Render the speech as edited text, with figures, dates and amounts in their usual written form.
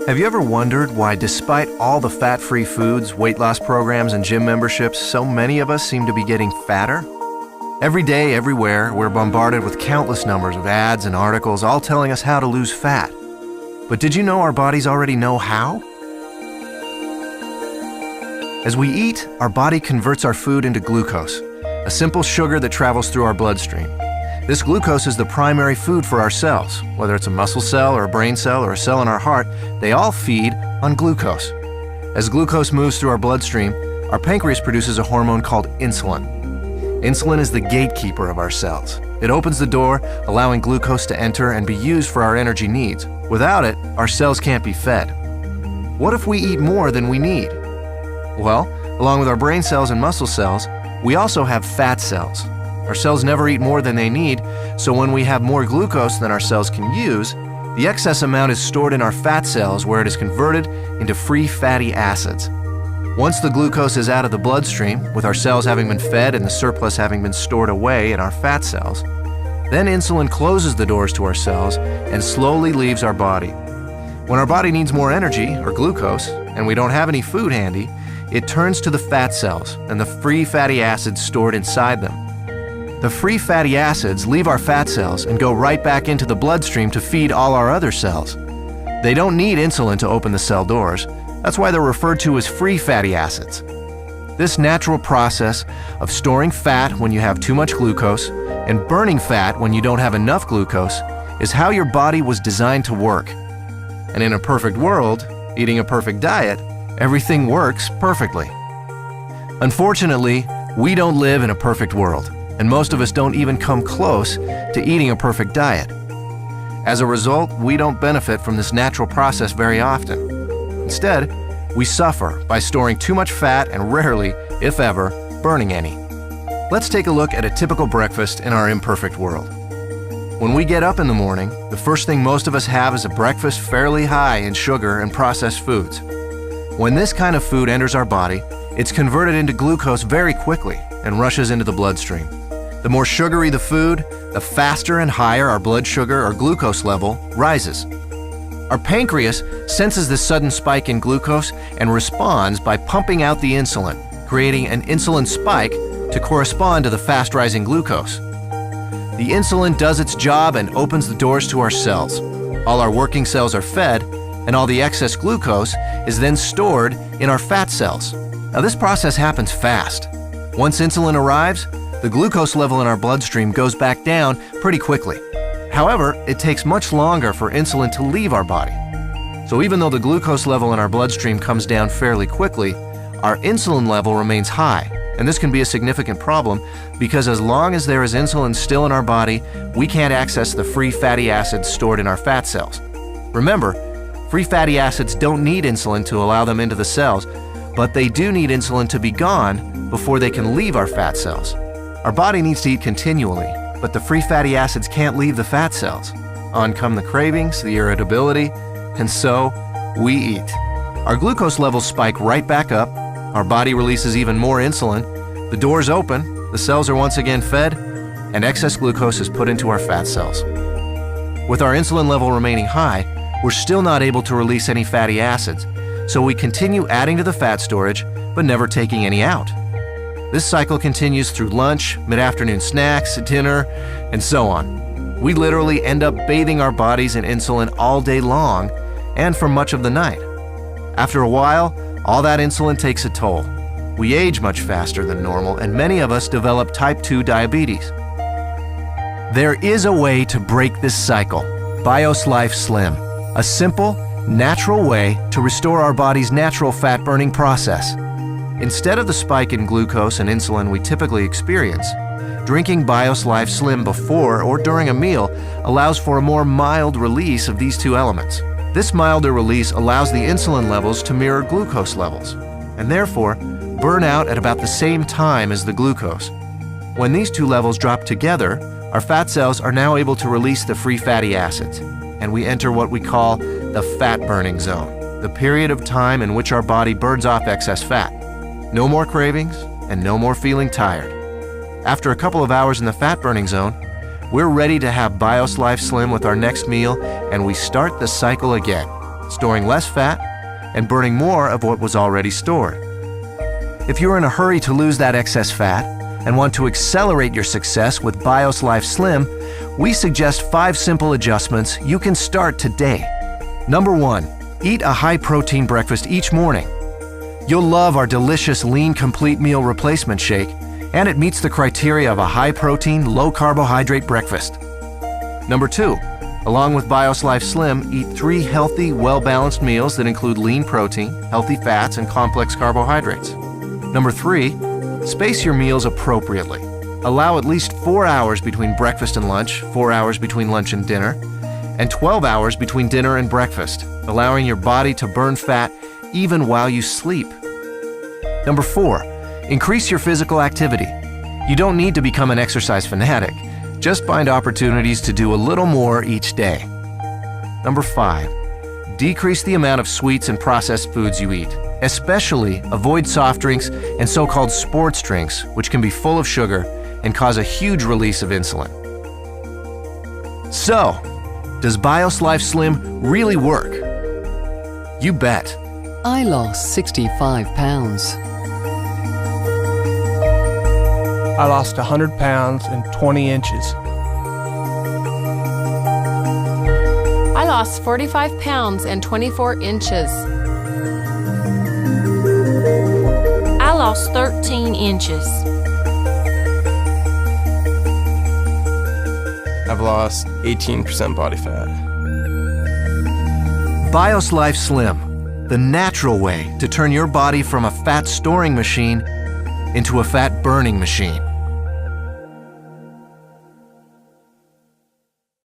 Have you ever wondered why, despite all the fat-free foods, weight loss programs, and gym memberships, so many of us seem to be getting fatter? Every day, everywhere, we're bombarded with countless numbers of ads and articles all telling us how to lose fat. But did you know our bodies already know how? As we eat, our body converts our food into glucose, a simple sugar that travels through our bloodstream. This glucose is the primary food for our cells. Whether it's a muscle cell or a brain cell or a cell in our heart, they all feed on glucose. As glucose moves through our bloodstream, our pancreas produces a hormone called insulin. Insulin is the gatekeeper of our cells. It opens the door, allowing glucose to enter and be used for our energy needs. Without it, our cells can't be fed. What if we eat more than we need? Well, along with our brain cells and muscle cells, we also have fat cells. Our cells never eat more than they need, so when we have more glucose than our cells can use, the excess amount is stored in our fat cells where it is converted into free fatty acids. Once the glucose is out of the bloodstream, with our cells having been fed and the surplus having been stored away in our fat cells, then insulin closes the doors to our cells and slowly leaves our body. When our body needs more energy, or glucose, and we don't have any food handy, it turns to the fat cells and the free fatty acids stored inside them. The free fatty acids leave our fat cells and go right back into the bloodstream to feed all our other cells. They don't need insulin to open the cell doors. That's why they're referred to as free fatty acids. This natural process of storing fat when you have too much glucose and burning fat when you don't have enough glucose is how your body was designed to work. And in a perfect world, eating a perfect diet, everything works perfectly. Unfortunately, we don't live in a perfect world, and most of us don't even come close to eating a perfect diet. As a result, we don't benefit from this natural process very often. Instead, we suffer by storing too much fat and rarely, if ever, burning any. Let's take a look at a typical breakfast in our imperfect world. When we get up in the morning, the first thing most of us have is a breakfast fairly high in sugar and processed foods. When this kind of food enters our body, it's converted into glucose very quickly and rushes into the bloodstream. The more sugary the food, the faster and higher our blood sugar or glucose level rises. Our pancreas senses this sudden spike in glucose and responds by pumping out the insulin, creating an insulin spike to correspond to the fast-rising glucose. The insulin does its job and opens the doors to our cells. All our working cells are fed, and all the excess glucose is then stored in our fat cells. Now, this process happens fast. Once insulin arrives, the glucose level in our bloodstream goes back down pretty quickly. However, it takes much longer for insulin to leave our body. So even though the glucose level in our bloodstream comes down fairly quickly, our insulin level remains high. And this can be a significant problem because as long as there is insulin still in our body, we can't access the free fatty acids stored in our fat cells. Remember, free fatty acids don't need insulin to allow them into the cells, but they do need insulin to be gone before they can leave our fat cells. Our body needs to eat continually, but the free fatty acids can't leave the fat cells. On come the cravings, the irritability, and so we eat. Our glucose levels spike right back up, our body releases even more insulin, the doors open, the cells are once again fed, and excess glucose is put into our fat cells. With our insulin level remaining high, we're still not able to release any fatty acids, so we continue adding to the fat storage, but never taking any out. This cycle continues through lunch, mid-afternoon snacks, dinner, and so on. We literally end up bathing our bodies in insulin all day long and for much of the night. After a while, all that insulin takes a toll. We age much faster than normal, and many of us develop type 2 diabetes. There is a way to break this cycle, BIOS Life Slim, a simple, natural way to restore our body's natural fat-burning process. Instead of the spike in glucose and insulin we typically experience, drinking BIOS Life Slim before or during a meal allows for a more mild release of these two elements. This milder release allows the insulin levels to mirror glucose levels, and therefore burn out at about the same time as the glucose. When these two levels drop together, our fat cells are now able to release the free fatty acids, and we enter what we call the fat-burning zone, the period of time in which our body burns off excess fat. No more cravings, and no more feeling tired. After a couple of hours in the fat-burning zone, we're ready to have BIOS Life Slim with our next meal, and we start the cycle again. storing less fat and burning more of what was already stored. If you're in a hurry to lose that excess fat and want to accelerate your success with BIOS Life Slim, we suggest 5 simple adjustments you can start today. Number 1, eat a high-protein breakfast each morning. You'll love our delicious Lean Complete Meal Replacement Shake, and it meets the criteria of a high-protein, low-carbohydrate breakfast. Number 2, along with BIOS Life Slim, eat 3 healthy, well-balanced meals that include lean protein, healthy fats, and complex carbohydrates. Number 3, space your meals appropriately. Allow at least 4 hours between breakfast and lunch, 4 hours between lunch and dinner, and 12 hours between dinner and breakfast, allowing your body to burn fat even while you sleep. Number 4, increase your physical activity. You don't need to become an exercise fanatic. Just find opportunities to do a little more each day. Number 5, decrease the amount of sweets and processed foods you eat. Especially avoid soft drinks and so-called sports drinks, which can be full of sugar and cause a huge release of insulin. So, does BIOS Life Slim really work? You bet. I lost 65 pounds. I lost 100 pounds and 20 inches. I lost 45 pounds and 24 inches. I lost 13 inches. I've lost 18% body fat. BIOS Life Slim, the natural way to turn your body from a fat storing machine into a fat burning machine.